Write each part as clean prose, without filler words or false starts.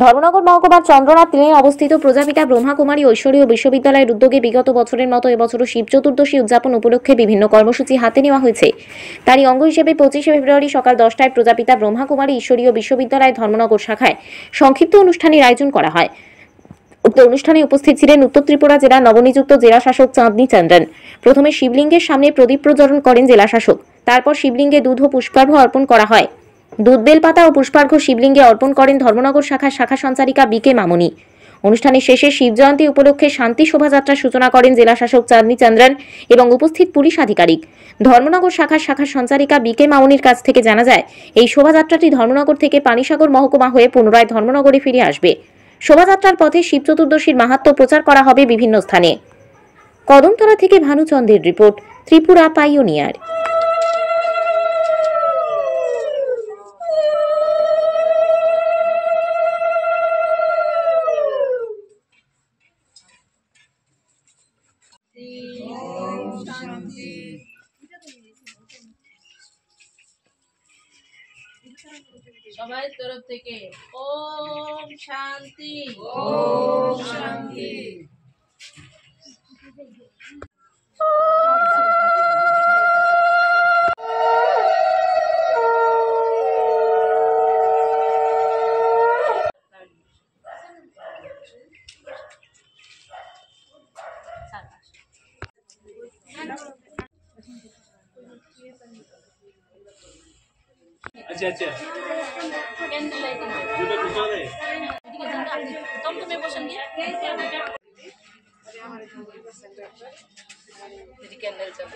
ধর্মনগর মহকুমার চন্দ্রনাথ লেনে অবস্থিত প্রজাপিতা ব্রহ্মাকুমারী ঐশ্বরীয় বিশ্ববিদ্যালয়ের উদ্যোগে বিগত বছরের মতো এবছরও শিব চতুর্দশী উদযাপন উপলক্ষে বিভিন্ন কর্মসূচি হাতে নেওয়া হয়েছে। তারই অঙ্গ হিসেবে 25শে ফেব্রুয়ারি সকাল 10টায় প্রজাপিতা ব্রহ্মাকুমারী ঈশ্বরীয় বিশ্ববিদ্যালয় ধর্মনগর শাখায় সংক্ষিপ্ত অনুষ্ঠানের আয়োজন করা হয়। উক্ত অনুষ্ঠানে উপস্থিত ছিলেন উত্তর ত্রিপুরা জেলার নবনিযুক্ত জেলা শাসক চাঁদনী চন্দ্রন। প্রথমে শিবলিঙ্গের সামনে প্রদীপ প্রজ্বলন করেন জেলা শাসক। তারপর শিবলিঙ্গে দুধ ও পুষ্পার্ঘ্য অর্পণ করা হয়। দুধ বেলপাতা ও পুষ্পার্ঘ্য শিবলিঙ্গে অর্পণ করেন ধর্মনগর শাখার শাখা সঞ্চারিকা বিকে মামনি। অনুষ্ঠানের শেষে শিব জয়ন্তী উপলক্ষে শান্তি শোভাযাত্রার সূচনা করেন জেলা শাসক চাঁদনী চন্দ্রন এবং উপস্থিত পুলিশ আধিকারিক। ধর্মনগর শাখার শাখা সঞ্চারিকা বিকে মামনির কাছ থেকে জানা যায়, এই শোভাযাত্রাটি ধর্মনগর থেকে পানিসাগর মহকুমা হয়ে পুনরায় ধর্মনগরে ফিরে আসবে। শোভাযাত্রার পথে শিব চতুর্দশীর মাহাত্ম্য প্রচার করা হবে বিভিন্ন স্থানে। কদমতলা থেকে ভানুচন্দ্রের রিপোর্ট, ত্রিপুরা পাইওনিয়ার। সবাই তরফ থেকে ওম শান্তি, ওম শান্তি। अच्छा अच्छा कैंडल लाइटिंग দুটো পিছনে ठीक है जनता तुम तुम्हें बसंगे दीदी कैंडल चल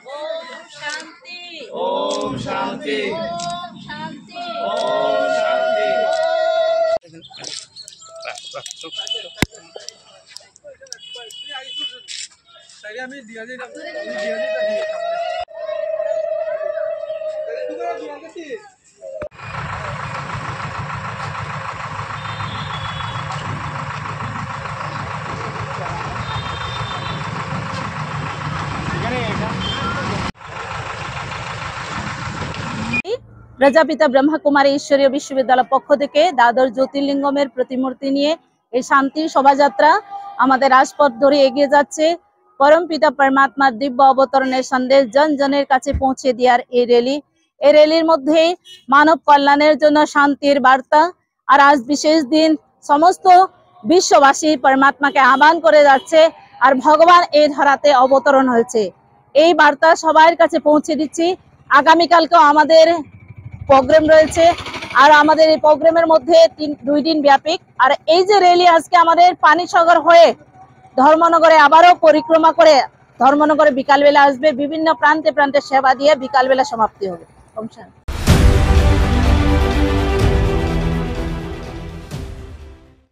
ओम शांति, ओम शांति, ओम शांति, ओम शांति। প্রজাপিতা ব্রহ্মাকুমারী ঈশ্বরীয় বিশ্ববিদ্যালয় পক্ষ থেকে দ্বাদশ জ্যোতির্লিঙ্গমের প্রতিমূর্তি নিয়ে এই শান্তি শোভাযাত্রা আমাদের রাজপথ ধরে এগিয়ে যাচ্ছে। পরমপিতা পরমাত্মার দিব্য অবতরণের সন্দেশ জন জনের কাছে পৌঁছে দেওয়ার এই র্যালির মধ্যে মানব কল্যাণের জন্য শান্তির বার্তা। আর আজ বিশেষ দিন, সমস্ত বিশ্ববাসী পরমাত্মাকে আহ্বান করে যাচ্ছে আর ভগবান এই ধরাতে অবতরণ হয়েছে, এই বার্তা সবার কাছে পৌঁছে দিচ্ছি। আগামীকালকেও আমাদের প্রোগ্রাম রয়েছে আর আমাদের এই প্রোগ্রামের মধ্যে 2 দিন ব্যাপী। আর এই যে র্যালি আজকে আমাদের পানিসাগর হয়ে ধর্মনগরে আবারও পরিক্রমা করে ধর্মনগরে বিকালবেলা আসবে, বিভিন্ন প্রান্তে প্রান্তে সেবা দিয়ে বিকালবেলা সমাপ্তি হবে।